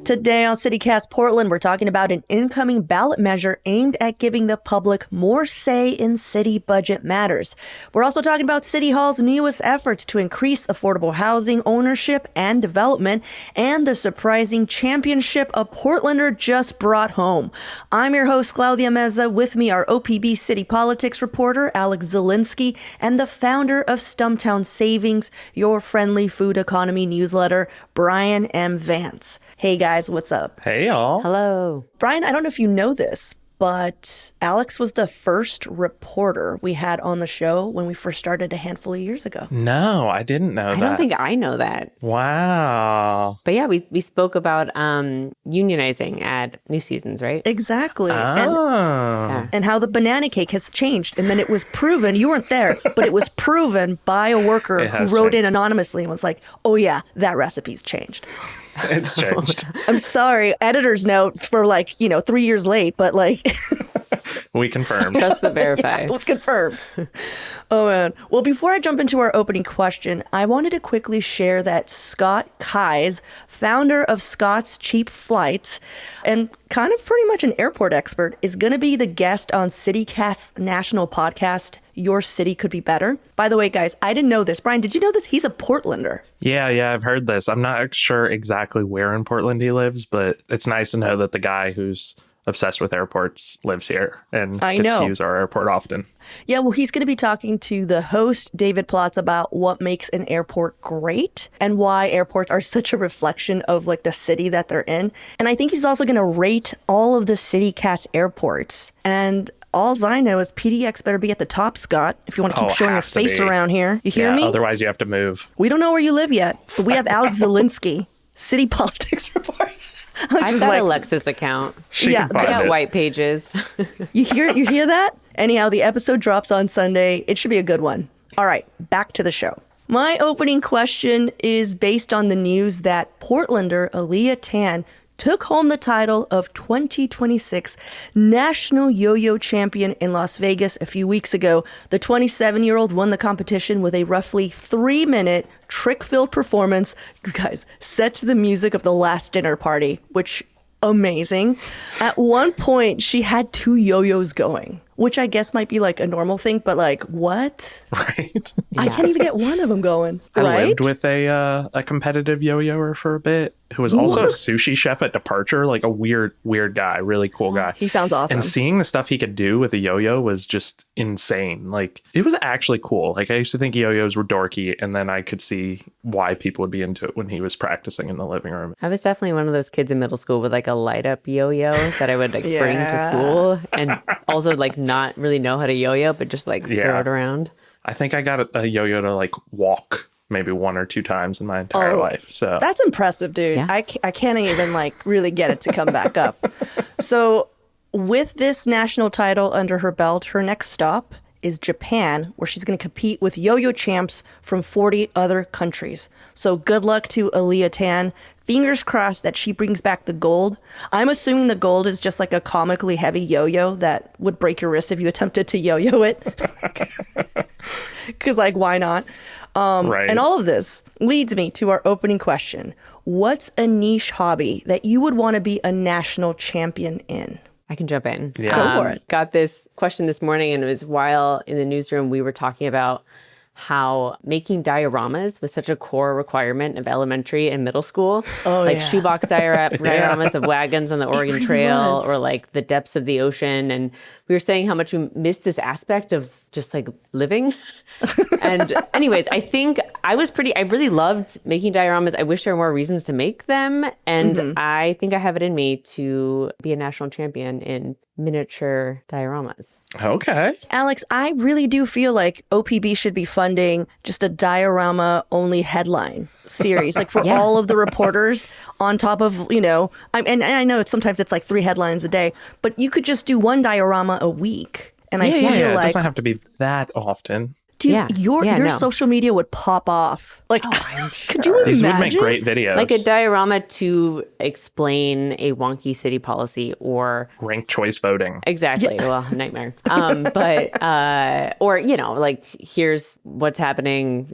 Today on CityCast Portland, we're talking about an incoming ballot measure aimed at giving the public more say in city budget matters. We're also talking about City Hall's newest efforts to increase affordable housing ownership and development, and the surprising championship a Portlander just brought home. I'm your host, Claudia Meza. With me are OPB City Politics reporter Alex Zielinski and the founder of Stumptown Savings, your friendly food economy newsletter, Bryan M. Vance. Hey guys, what's up? Hey y'all. Hello. Bryan, I don't know if you know this, but Alex was the first reporter we had on the show when we first started a handful of years ago. No, I didn't know that. I don't think I know that. Wow. But yeah, we spoke about unionizing at New Seasons, right? Exactly. Oh. And how the banana cake has changed. And then it was proven, you weren't there, but it was proven by a worker who wrote in anonymously and was like, oh yeah, that recipe's changed. It's changed. I'm sorry, editor's note for 3 years late, but We confirmed. Trust but verify. Yeah, it was confirmed. Oh, man. Well, before I jump into our opening question, I wanted to quickly share that Scott Keyes, founder of Scott's Cheap Flights, and kind of pretty much an airport expert, is going to be the guest on CityCast's national podcast, Your City Could Be Better. By the way, guys, I didn't know this. Bryan, did you know this? He's a Portlander. Yeah, I've heard this. I'm not sure exactly where in Portland he lives, but it's nice to know that the guy who's obsessed with airports lives here and gets to use our airport often. Yeah, well, he's going to be talking to the host, David Plotz, about what makes an airport great and why airports are such a reflection of the city that they're in. And I think he's also going to rate all of the CityCast airports. And all I know is PDX better be at the top, Scott, if you want to keep showing your face around here. You hear me? Otherwise you have to move. We don't know where you live yet, but we have Alex Zielinski, city politics reporter. I've got a Lexus account. She can find I got it. white pages. You hear that? Anyhow, the episode drops on Sunday. It should be a good one. All right, back to the show. My opening question is based on the news that Portlander Aaliyah Tan took home the title of 2026 National Yo-Yo Champion in Las Vegas a few weeks ago. The 27-year-old won the competition with a roughly 3-minute trick-filled performance, you guys, set to the music of The Last Dinner Party, which, amazing. At one point, she had 2 yo-yos going, which I guess might be a normal thing, but what? Right. I can't even get one of them going, I right? lived with a competitive yo-yoer for a bit who was also a sushi chef at Departure, a weird guy, really cool guy. He sounds awesome. And seeing the stuff he could do with a yo-yo was just insane. It was actually cool. I used to think yo-yos were dorky, and then I could see why people would be into it when he was practicing in the living room. I was definitely one of those kids in middle school with a light up yo-yo that I would bring to school, and also not really know how to yo-yo, but just throw it around. I think I got a yo-yo to walk maybe 1 or 2 times in my entire life. So that's impressive, dude. Yeah. I can't even really get it to come back up. So with this national title under her belt, her next stop is Japan, where she's going to compete with yo-yo champs from 40 other countries. So good luck to Aaliyah Tan. Fingers crossed that she brings back the gold. I'm assuming the gold is just a comically heavy yo-yo that would break your wrist if you attempted to yo-yo it. Because why not? Right. And all of this leads me to our opening question. What's a niche hobby that you would want to be a national champion in? I can jump in. Yeah. Go for it. Got this question this morning, and it was while in the newsroom we were talking about how making dioramas was such a core requirement of elementary and middle school. Shoebox dioramas of wagons on the Oregon Trail, or the depths of the ocean. And we were saying how much we miss this aspect of just living. And anyways, I think I really loved making dioramas. I wish there were more reasons to make them. And I think I have it in me to be a national champion in miniature dioramas. Okay. Alex, I really do feel like OPB should be funding just a diorama only headline series, for all of the reporters on top of, and I know sometimes it's 3 headlines a day, but you could just do 1 diorama a week. And I feel it doesn't have to be that often. Dude, your social media would pop off. Like, I'm sure. could you imagine? These would make great videos. Like a diorama to explain a wonky city policy or ranked choice voting. Exactly. Yeah. Well, nightmare. Or, like here's what's happening,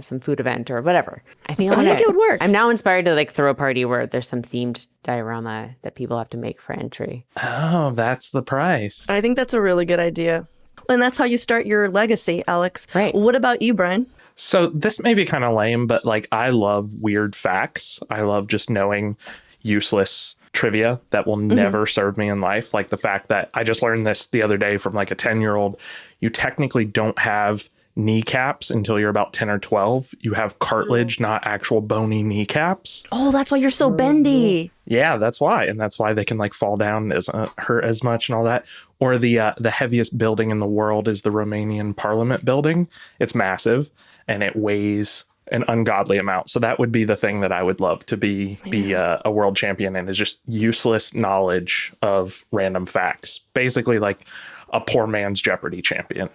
some food event or whatever. I think it would work. I'm now inspired to throw a party where there's some themed diorama that people have to make for entry. Oh, that's the price. I think that's a really good idea. And that's how you start your legacy, Alex. Right. What about you, Bryan? So this may be kind of lame, but I love weird facts. I love just knowing useless trivia that will never serve me in life. Like the fact that I just learned this the other day from a 10-year-old. You technically don't have kneecaps until you're about 10 or 12. You have cartilage, not actual bony kneecaps. Oh, that's why you're so bendy. Yeah, that's why. And that's why they can fall down, as hurt as much and all that. Or the heaviest building in the world is the Romanian Parliament building. It's massive and it weighs an ungodly amount. So that would be the thing that I would love to be a world champion in, is just useless knowledge of random facts. Basically like a poor man's Jeopardy champion.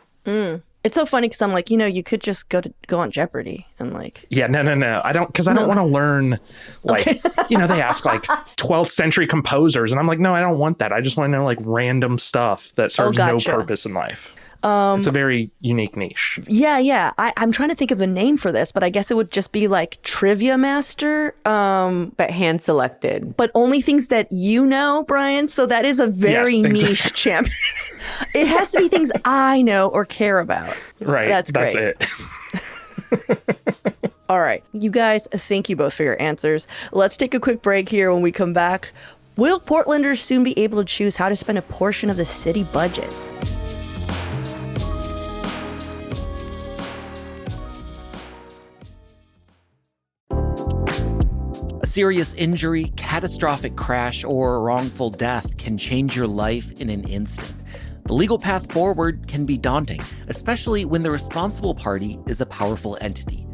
It's so funny because I'm like, you could just go on Jeopardy and Yeah, no. I don't want to learn they ask 12th century composers and I'm like, no, I don't want that. I just want to know random stuff that serves no purpose in life. It's a very unique niche. Yeah. I'm trying to think of the name for this, but I guess it would just be Trivia Master. But hand selected. But only things that you know, Bryan. So that is a very niche champion. It has to be things I know or care about. Right. That's great. That's it. All right. You guys, thank you both for your answers. Let's take a quick break here. When we come back, will Portlanders soon be able to choose how to spend a portion of the city budget? A serious injury, catastrophic crash, or wrongful death can change your life in an instant. The legal path forward can be daunting, especially when the responsible party is a powerful entity.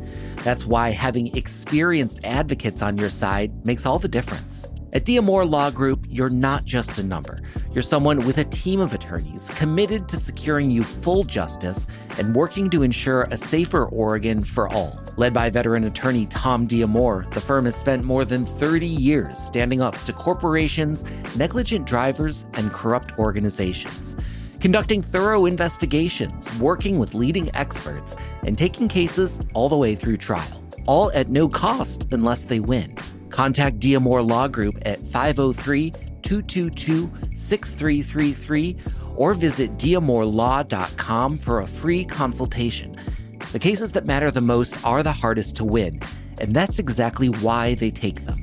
That's why having experienced advocates on your side makes all the difference. At Diamore Law Group, you're not just a number. You're someone with a team of attorneys committed to securing you full justice and working to ensure a safer Oregon for all. Led by veteran attorney Tom Diamore, the firm has spent more than 30 years standing up to corporations, negligent drivers, and corrupt organizations, conducting thorough investigations, working with leading experts, and taking cases all the way through trial, all at no cost unless they win. Contact Diamore Law Group at 503-222-6333 or visit diamorelaw.com for a free consultation. The cases that matter the most are the hardest to win, and that's exactly why they take them.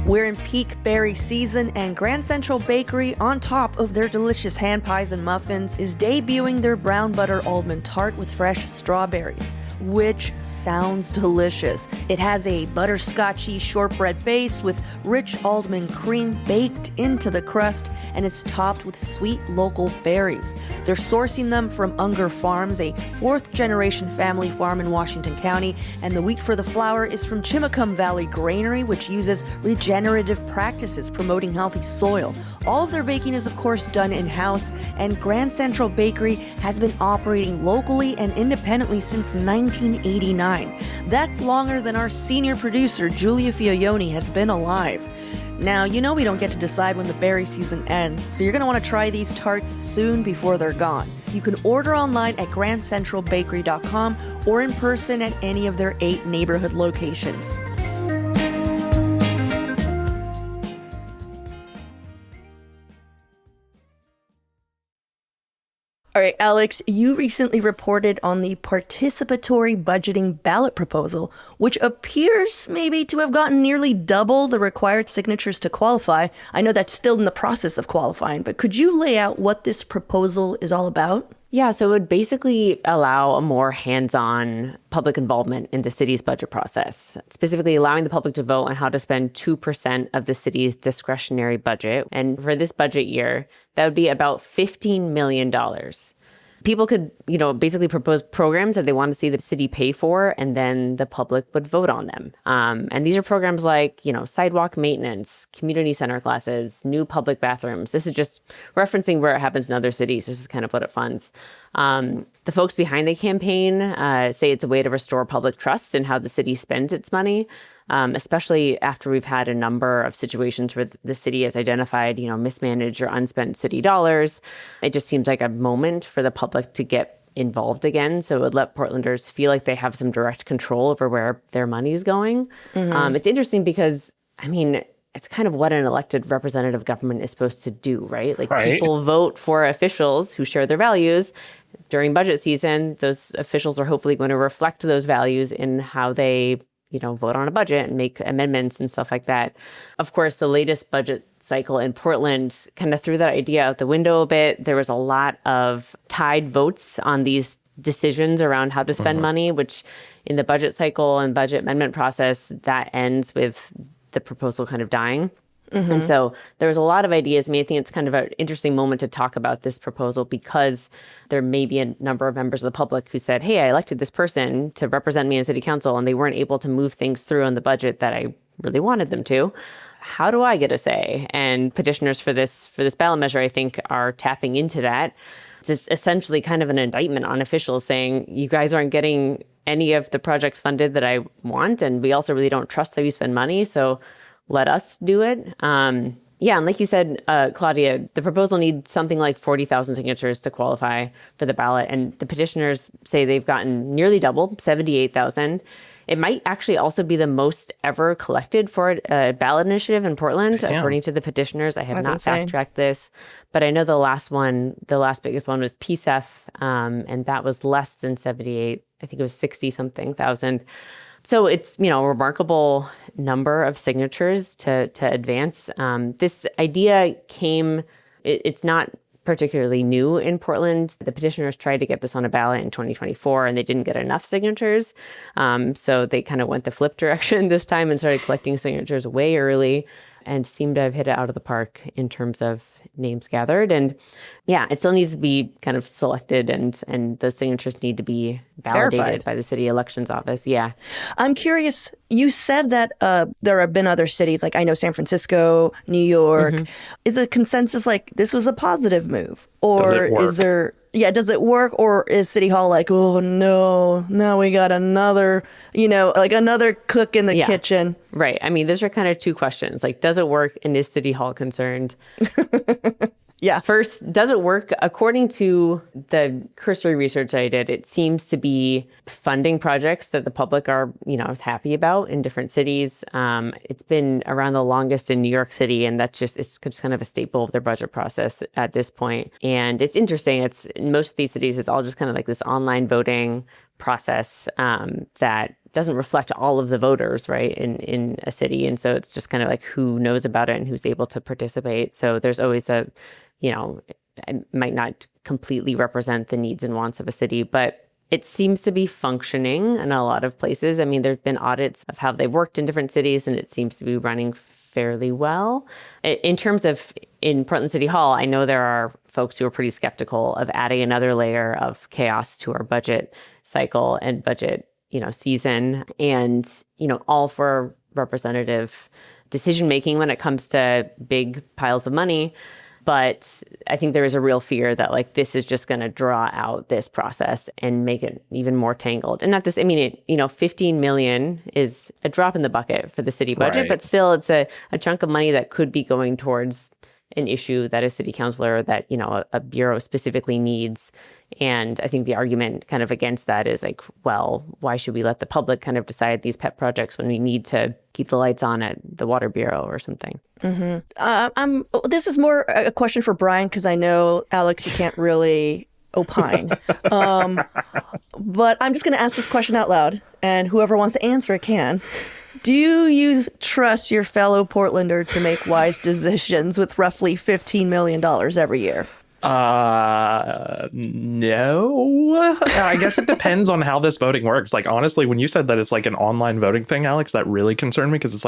We're in peak berry season, and Grand Central Bakery, on top of their delicious hand pies and muffins, is debuting their brown butter almond tart with fresh strawberries, which sounds delicious. It has a butterscotchy shortbread base with rich almond cream baked into the crust and is topped with sweet local berries. They're sourcing them from Unger Farms, a fourth-generation family farm in Washington County, and the wheat for the flour is from Chimacum Valley Granary, which uses regenerative practices promoting healthy soil. All of their baking is, of course, done in-house, and Grand Central Bakery has been operating locally and independently since 1989. That's longer than our senior producer, Julia Fiorioni, has been alive. Now, we don't get to decide when the berry season ends, so you're going to want to try these tarts soon before they're gone. You can order online at grandcentralbakery.com or in person at any of their 8 neighborhood locations. All right, Alex, you recently reported on the participatory budgeting ballot proposal, which appears maybe to have gotten nearly double the required signatures to qualify. I know that's still in the process of qualifying, but could you lay out what this proposal is all about? Yeah, so it would basically allow a more hands-on public involvement in the city's budget process, specifically allowing the public to vote on how to spend 2% of the city's discretionary budget. And for this budget year, that would be about $15 million. people could, basically propose programs that they want to see the city pay for, and then the public would vote on them. And these are programs like, sidewalk maintenance, community center classes, new public bathrooms. This is just referencing where it happens in other cities. This is kind of what it funds. The folks behind the campaign say it's a way to restore public trust in how the city spends its money, especially after we've had a number of situations where the city has identified, mismanaged or unspent city dollars. It just seems like a moment for the public to get involved again. So it would let Portlanders feel like they have some direct control over where their money is going. It's interesting because, it's kind of what an elected representative government is supposed to do, right? Like people vote for officials who share their values. During budget season, those officials are hopefully going to reflect those values in how they vote on a budget and make amendments and stuff like that. Of course, the latest budget cycle in Portland kind of threw that idea out the window a bit. There was a lot of tied votes on these decisions around how to spend money, which in the budget cycle and budget amendment process, that ends with the proposal kind of dying. And so there was a lot of ideas. I think it's kind of an interesting moment to talk about this proposal because there may be a number of members of the public who said, hey, I elected this person to represent me in city council, and they weren't able to move things through in the budget that I really wanted them to. How do I get a say? And petitioners for this ballot measure, I think, are tapping into that. It's essentially kind of an indictment on officials saying, you guys aren't getting any of the projects funded that I want, and we also really don't trust how you spend money, so let us do it. And like you said, Claudia, the proposal needs something like 40,000 signatures to qualify for the ballot. And the petitioners say they've gotten nearly double, 78,000. It might actually also be the most ever collected for a ballot initiative in Portland, according to the petitioners. I have not fact-checked this, but I know the last biggest one was PSEF, and that was less than 78. I think it was 60-something thousand. So it's, a remarkable number of signatures to advance. This idea it's not particularly new in Portland. The petitioners tried to get this on a ballot in 2024 and they didn't get enough signatures. So they kind of went the flip direction this time and started collecting signatures way early and seemed to have hit it out of the park in terms of names gathered. And it still needs to be kind of selected and those signatures need to be validated verified by the city elections office. Yeah. I'm curious, you said that there have been other cities, like I know San Francisco, New York. Is the consensus like this was a positive move? Or is there, does it work? Or is City Hall like, oh no, now we got another, like another cook in the kitchen? Right. Those are kind of two questions. Like, does it work and is City Hall concerned? First, does it work? According to the cursory research I did, it seems to be funding projects that the public are, happy about in different cities. It's been around the longest in New York City, and it's just kind of a staple of their budget process at this point. And it's interesting. It's in most of these cities, it's all just kind of like this online voting process that doesn't reflect all of the voters, right, in a city. And so it's just kind of like who knows about it and who's able to participate. So there's always it might not completely represent the needs and wants of a city, but it seems to be functioning in a lot of places. There have been audits of how they've worked in different cities, and it seems to be running fairly well. In terms of in Portland City Hall, I know there are folks who are pretty skeptical of adding another layer of chaos to our budget cycle and budget season, and all for representative decision making when it comes to big piles of money. But I think there is a real fear that this is just going to draw out this process and make it even more tangled. And not this, 15 million is a drop in the bucket for the city budget, but still it's a chunk of money that could be going towards an issue that a city councilor that, a bureau specifically needs. And I think the argument kind of against that is why should we let the public kind of decide these pet projects when we need to keep the lights on at the water bureau or something? This is more a question for Bryan, because I know, Alex, you can't really opine. But I'm just going to ask this question out loud, and whoever wants to answer it can. Do you trust your fellow Portlander to make wise decisions with roughly $15 million every year? No. I guess it depends on how this voting works. Honestly, when you said that it's like an online voting thing, Alex, that really concerned me because it's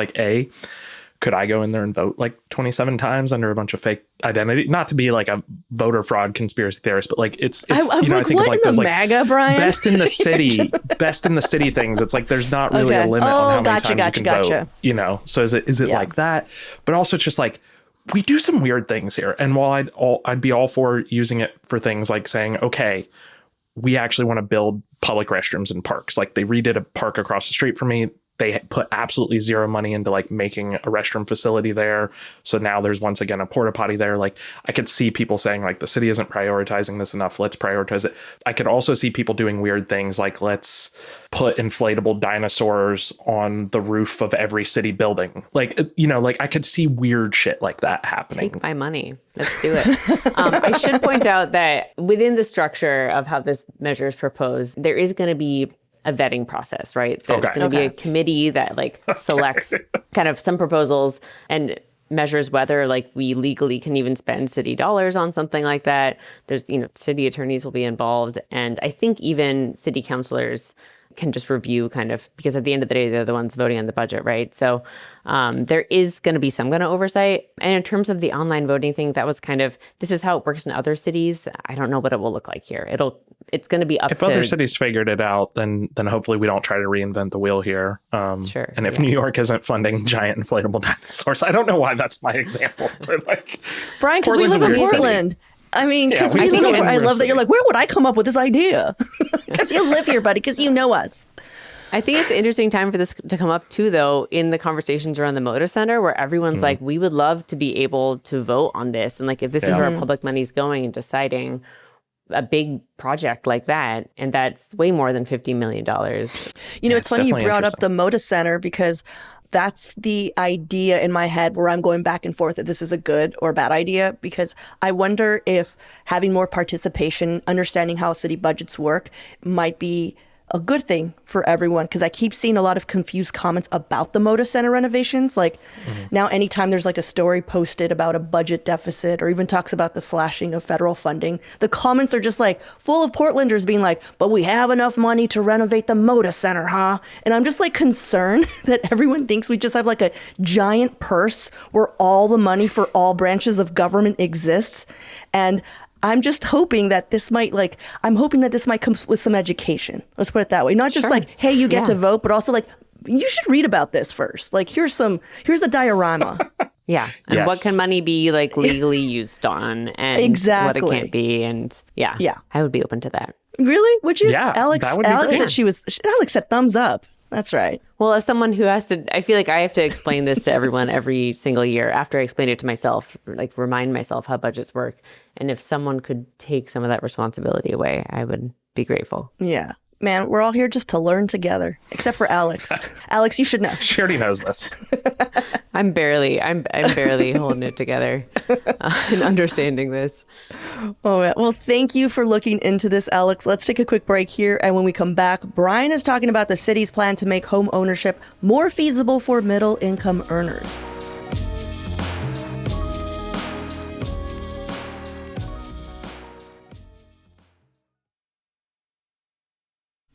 Could I go in there and vote like 27 times under a bunch of fake identity? Not to be like a voter fraud conspiracy theorist, but like it's I was you know, like, I think what of like in those the like MAGA, Brian? best in the city things. It's like there's not really a limit on how many times you can vote. You know, so is it like that? But also just like we do some weird things here. And while I'd be all for using it for things like saying, okay, we actually want to build public restrooms in parks. Like they redid a park across the street from me. They put absolutely zero money into like making a restroom facility there. So now there's once again a porta potty there. Like I could see people saying like the city isn't prioritizing this enough. Let's prioritize it. I could also see people doing weird things like let's put inflatable dinosaurs on the roof of every city building. Like, you know, like I could see weird shit like that happening. Take my money. Let's do it. I should point out that within the structure of how this measure is proposed, there is going to be a vetting process, right? There's going to be a committee that like selects kind of some proposals and measures whether like we legally can even spend city dollars on something like that. There's, you know, city attorneys will be involved. And I think even city councilors can just review kind of, because at the end of the day, they're the ones voting on the budget, right? So there is going to be some kind of oversight. And in terms of the online voting thing, that was kind of, this is how it works in other cities. I don't know what it will look like here. It's going to be up if to... other cities figured it out, then hopefully we don't try to reinvent the wheel here. Sure. And if New York isn't funding giant inflatable dinosaurs, I don't know why that's my example, but like... Brian, because we live in Portland. City. I mean, because I love that you're like, where would I come up with this idea? Because you live here, buddy, because you know us. I think it's an interesting time for this to come up too, though, in the conversations around the Moda Center, where everyone's like, we would love to be able to vote on this. And like, if this is where our public money is going and deciding a big project like that, and that's way more than $50 million. You know, it's funny you brought up the Moda Center because that's the idea in my head where I'm going back and forth if this is a good or bad idea, because I wonder if having more participation, understanding how city budgets work might be a good thing for everyone, because I keep seeing a lot of confused comments about the Moda Center renovations. Like now anytime there's like a story posted about a budget deficit or even talks about the slashing of federal funding, the comments are just like full of Portlanders being like, but we have enough money to renovate the Moda Center, huh? And I'm just like concerned that everyone thinks we just have like a giant purse where all the money for all branches of government exists. And I'm just hoping that this might come with some education. Let's put it that way. Not just like, hey, you get to vote, but also like, you should read about this first. Like, here's a diorama. Yeah. And what can money be like legally used on and what it can't be. And I would be open to that. Really? Would you? Yeah. Alex said Alex said thumbs up. That's right. Well, as someone who has to, I feel like I have to explain this to everyone every single year after I explain it to myself, like remind myself how budgets work. And if someone could take some of that responsibility away, I would be grateful. Yeah. Man, we're all here just to learn together, except for Alex. Alex, you should know. She already knows this. I'm barely holding it together and understanding this. Oh, man. Well, thank you for looking into this, Alex. Let's take a quick break here. And when we come back, Bryan is talking about the city's plan to make home ownership more feasible for middle income earners.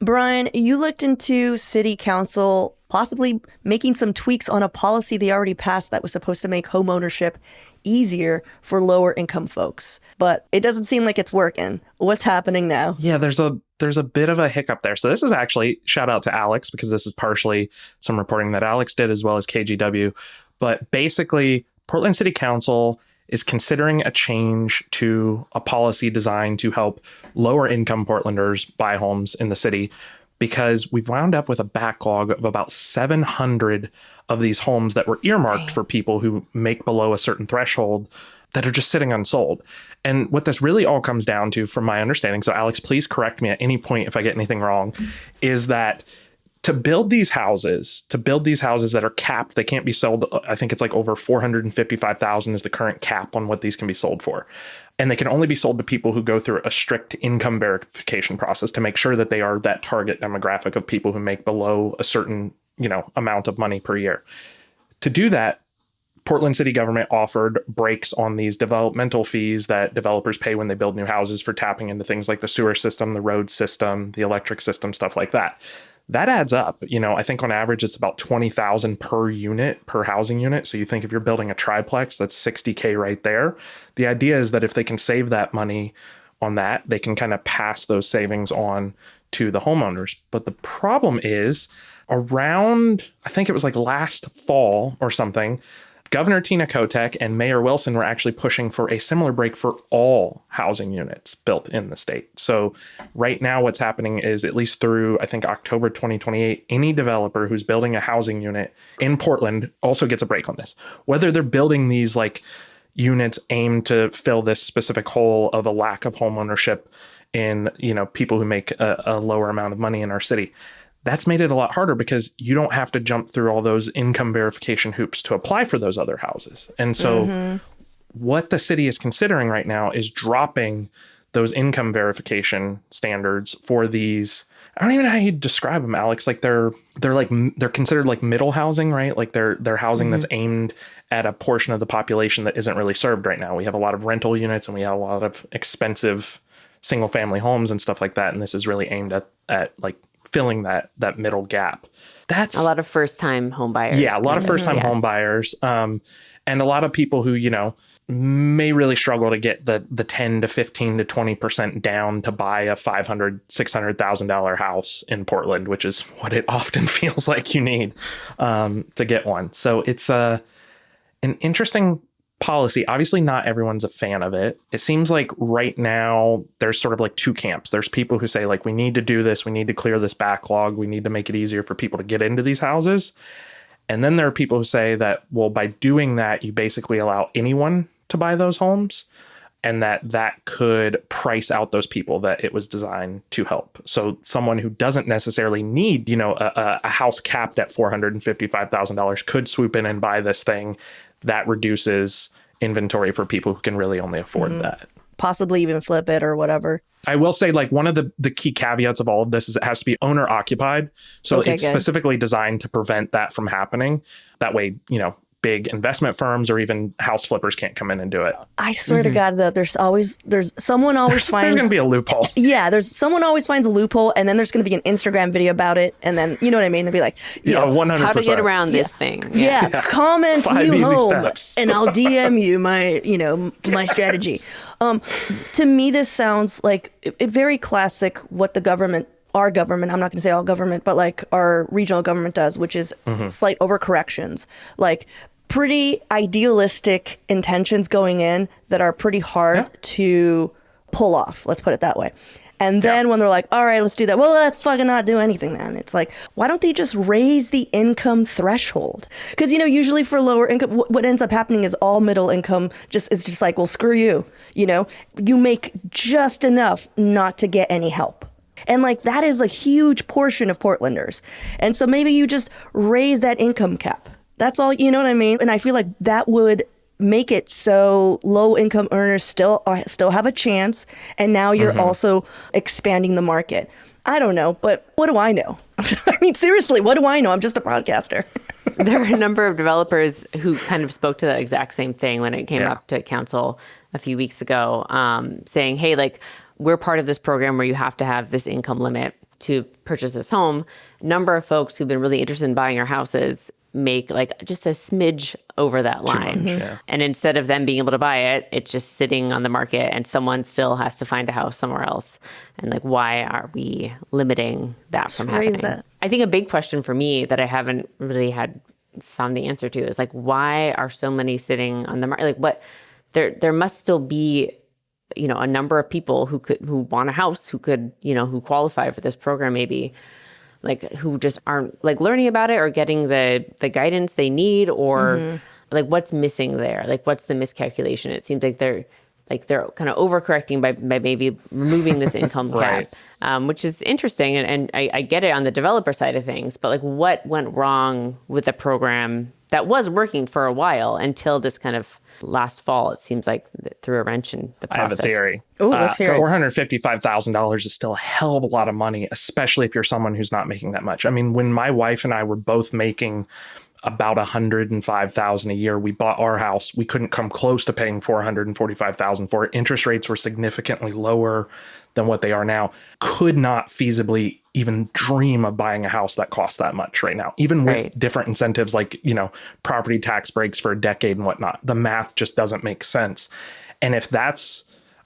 Bryan, you looked into city council possibly making some tweaks on a policy they already passed that was supposed to make home ownership easier for lower income folks. But it doesn't seem like it's working. What's happening now? Yeah, there's a bit of a hiccup there. So this is actually, shout out to Alex, because this is partially some reporting that Alex did as well as KGW. But basically, Portland City Council is considering a change to a policy designed to help lower income Portlanders buy homes in the city, because we've wound up with a backlog of about 700 of these homes that were earmarked for people who make below a certain threshold that are just sitting unsold. And what this really all comes down to, from my understanding, so Alex, please correct me at any point if I get anything wrong, is that to build these houses that are capped, they can't be sold. I think it's like over $455,000 is the current cap on what these can be sold for. And they can only be sold to people who go through a strict income verification process to make sure that they are that target demographic of people who make below a certain, amount of money per year. To do that, Portland city government offered breaks on these developmental fees that developers pay when they build new houses for tapping into things like the sewer system, the road system, the electric system, stuff like that. that adds up. I think on average it's about 20,000 per unit, per housing unit. So you think if you're building a triplex, that's 60K right there. The idea is that if they can save that money on that, they can kind of pass those savings on to the homeowners. But the problem is around, I think it was like last fall or something, Governor Tina Kotek and Mayor Wilson were actually pushing for a similar break for all housing units built in the state. So right now what's happening is, at least through, I think, October 2028, any developer who's building a housing unit in Portland also gets a break on this. Whether they're building these like units aimed to fill this specific hole of a lack of homeownership in, people who make a lower amount of money in our city. That's made it a lot harder because you don't have to jump through all those income verification hoops to apply for those other houses. And so what the city is considering right now is dropping those income verification standards for these. I don't even know how you describe them, Alex. Like they're considered like middle housing, right? Like they're housing that's aimed at a portion of the population that isn't really served right now. We have a lot of rental units and we have a lot of expensive single family homes and stuff like that. And this is really aimed at like filling that middle gap. That's a lot of first-time home buyers. Yeah, a lot of first-time home buyers. And a lot of people who, may really struggle to get the 10 to 15 to 20% down to buy a $500,000, $600,000 house in Portland, which is what it often feels like you need to get one. So it's an interesting policy. Obviously, not everyone's a fan of it. It seems like right now there's sort of like two camps. There's people who say like, we need to do this. We need to clear this backlog. We need to make it easier for people to get into these houses. And then there are people who say that, well, by doing that, you basically allow anyone to buy those homes, and that could price out those people that it was designed to help. So someone who doesn't necessarily need, a house capped at $455,000 could swoop in and buy this thing. That reduces inventory for people who can really only afford that. Possibly even flip it or whatever. I will say, like, one of the key caveats of all of this is it has to be owner occupied. So it's specifically designed to prevent that from happening. That way, big investment firms or even house flippers can't come in and do it. I swear to God, though, there's someone always finds... There's going to be a loophole. Yeah, someone always finds a loophole, and then there's going to be an Instagram video about it, and then, you know what I mean? They'll be like... 100%. How to get around this thing. Yeah. Comment 5 new easy home, steps. and I'll DM you my strategy. To me, this sounds like a very classic what the government... Our government, I'm not going to say all government, but like our regional government does, which is slight overcorrections. Like pretty idealistic intentions going in that are pretty hard to pull off. Let's put it that way. And then when they're like, all right, let's do that. Well, let's fucking not do anything then. It's like, why don't they just raise the income threshold? Because, usually for lower income, what ends up happening is all middle income is just like, well, screw you. You make just enough not to get any help. And like that is a huge portion of Portlanders. And so maybe you just raise that income cap. That's all, you know what I mean? And I feel like that would make it so low income earners still have a chance. And now you're also expanding the market. I don't know, but what do I know? I mean, seriously, what do I know? I'm just a podcaster. There are a number of developers who kind of spoke to the exact same thing when it came up to council a few weeks ago, saying, hey, like, we're part of this program where you have to have this income limit to purchase this home. Number of folks who've been really interested in buying our houses make like just a smidge over that line. And instead of them being able to buy it, it's just sitting on the market and someone still has to find a house somewhere else. And like, why are we limiting that from happening? I think a big question for me that I haven't really found the answer to is like, why are so many sitting on the market? Like what, there must still be a number of people who want a house, who could, who qualify for this program, maybe like who just aren't like learning about it or getting the guidance they need, or like what's missing there? Like what's the miscalculation? It seems like they're kind of overcorrecting by maybe removing this income cap, which is interesting. And I get it on the developer side of things, but like what went wrong with the program that was working for a while until this kind of last fall, it seems like threw a wrench in the process. I have a theory. Oh, let's hear it. $455,000 is still a hell of a lot of money, especially if you're someone who's not making that much. I mean, when my wife and I were both making about $105,000 a year, we bought our house. We couldn't come close to paying $445,000 for it. Interest rates were significantly lower than what they are now. Could not feasibly even dream of buying a house that costs that much right now, even with different incentives like, property tax breaks for a decade and whatnot. The math just doesn't make sense. And if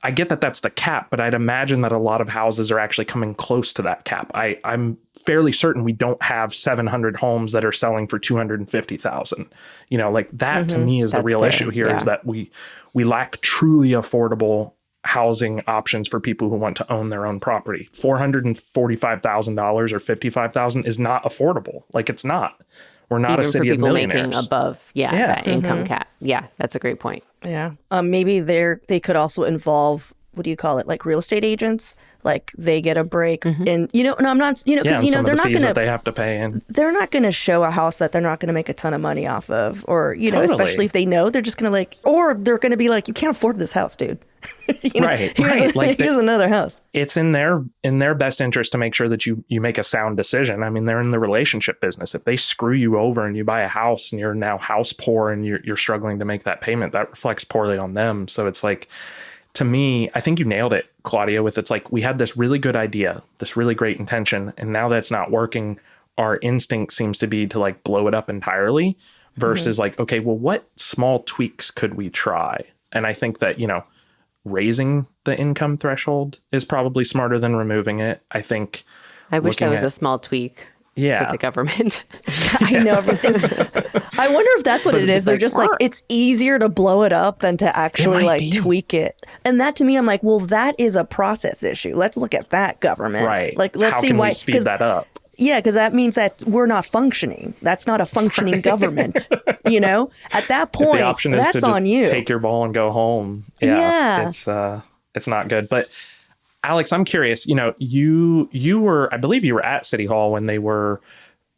I get that that's the cap, but I'd imagine that a lot of houses are actually coming close to that cap. I'm fairly certain we don't have 700 homes that are selling for $250,000. Like that to me is the real issue here, is that we lack truly affordable housing options for people who want to own their own property. $445,000 or $55,000 is not affordable. Like, it's not. We're not even a city of millionaires. Making above, that income cap. Yeah, that's a great point. Yeah. Maybe they could also involve, what do you call it? Like real estate agents, like they get a break and, no, I'm not, because, they're not going to, they have to pay in. They're not going to show a house that they're not going to make a ton of money off of, or, especially if they know, they're just going to or they're going to be like, you can't afford this house, dude. Here's another house. It's in their best interest to make sure that you make a sound decision. I mean, they're in the relationship business. If they screw you over and you buy a house and you're now house poor and you're struggling to make that payment, that reflects poorly on them. So it's like, to me, I think you nailed it, Claudia, with it's like we had this really good idea, this really great intention, and now that's not working, our instinct seems to be to like blow it up entirely versus like, okay, well, what small tweaks could we try? And I think that, raising the income threshold is probably smarter than removing it. I think. I wish that was a small tweak. For the government. I know everything. I wonder if that's what it is. They're just like, it's easier to blow it up than to actually tweak it. And that to me, I'm like, well, that is a process issue. Let's look at that, government. Right. Like, let's see why. How can we speed that up? Yeah, because that means that we're not functioning. That's not a functioning government. At that point, the option is that's to just on you. Take your ball and go home. Yeah. It's not good. But Alex, I'm curious, you were, I believe you were at City Hall when they were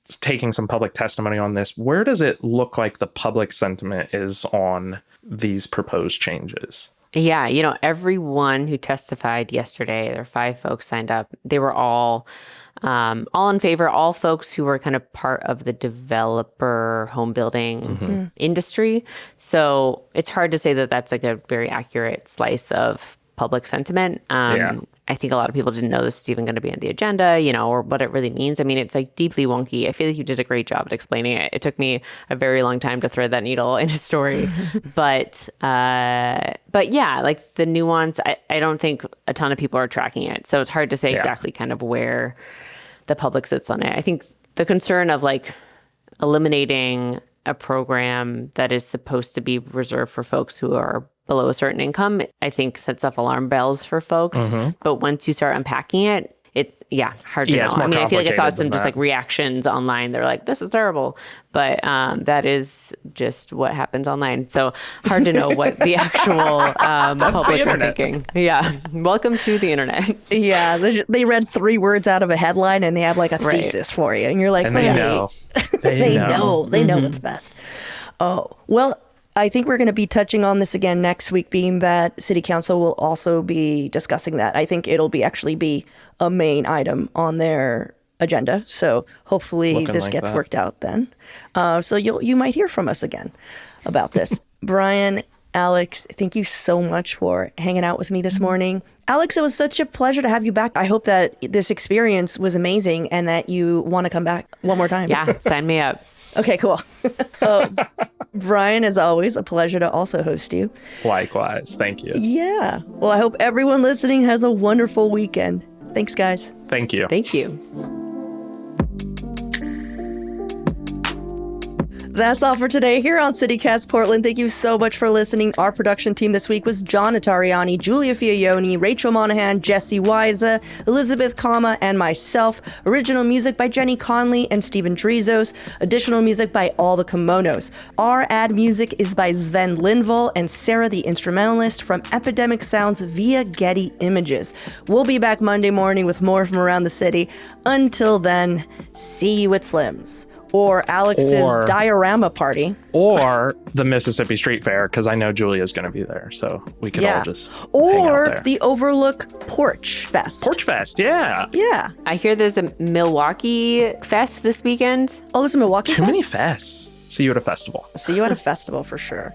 taking some public testimony on this. Where does it look like the public sentiment is on these proposed changes? Yeah, everyone who testified yesterday, there were 5 folks signed up. They were all in favor, all folks who were kind of part of the developer home building industry. So it's hard to say that that's like a very accurate slice of public sentiment. I think a lot of people didn't know this was even going to be on the agenda, or what it really means. I mean, it's like deeply wonky. I feel like you did a great job at explaining it. It took me a very long time to thread that needle in a story. But yeah, like the nuance, I don't think a ton of people are tracking it. So it's hard to say exactly kind of where the public sits on it. I think the concern of like eliminating a program that is supposed to be reserved for folks who are below a certain income, I think sets off alarm bells for folks. But once you start unpacking it, it's hard to know. I mean, I feel like I saw some just like reactions online. They're like, this is terrible. But that is just what happens online. So hard to know what the actual public are thinking. Yeah. Welcome to the internet. Yeah. They read 3 words out of a headline and they have like a thesis for you. And you're like, and they know. They know what's best. Oh, well, I think we're going to be touching on this again next week, being that City Council will also be discussing that. I think it'll actually be a main item on their agenda. So hopefully this gets worked out then. So you might hear from us again about this. Bryan, Alex, thank you so much for hanging out with me this morning. Alex, it was such a pleasure to have you back. I hope that this experience was amazing and that you want to come back one more time. Yeah, sign me up. Okay, cool. Bryan, as always, a pleasure to also host you. Likewise. Thank you. Yeah. Well, I hope everyone listening has a wonderful weekend. Thanks, guys. Thank you. Thank you. That's all for today here on CityCast Portland. Thank you so much for listening. Our production team this week was John Atariani, Julia Fiaioni, Rachel Monahan, Jesse Wiza, Elizabeth Kama, and myself. Original music by Jenny Conley and Steven Drizos. Additional music by All the Kimonos. Our ad music is by Sven Lindvall and Sarah the Instrumentalist from Epidemic Sounds via Getty Images. We'll be back Monday morning with more from around the city. Until then, see you at Slim's. Or Alex's diorama party. Or the Mississippi Street Fair, because I know Julia's going to be there. So we can all just hang out there. The Overlook Porch Fest. Porch Fest, yeah. Yeah. I hear there's a Milwaukee Fest this weekend. Oh, there's a Milwaukee Fest? Too many fests. See you at a festival. See you at a festival for sure.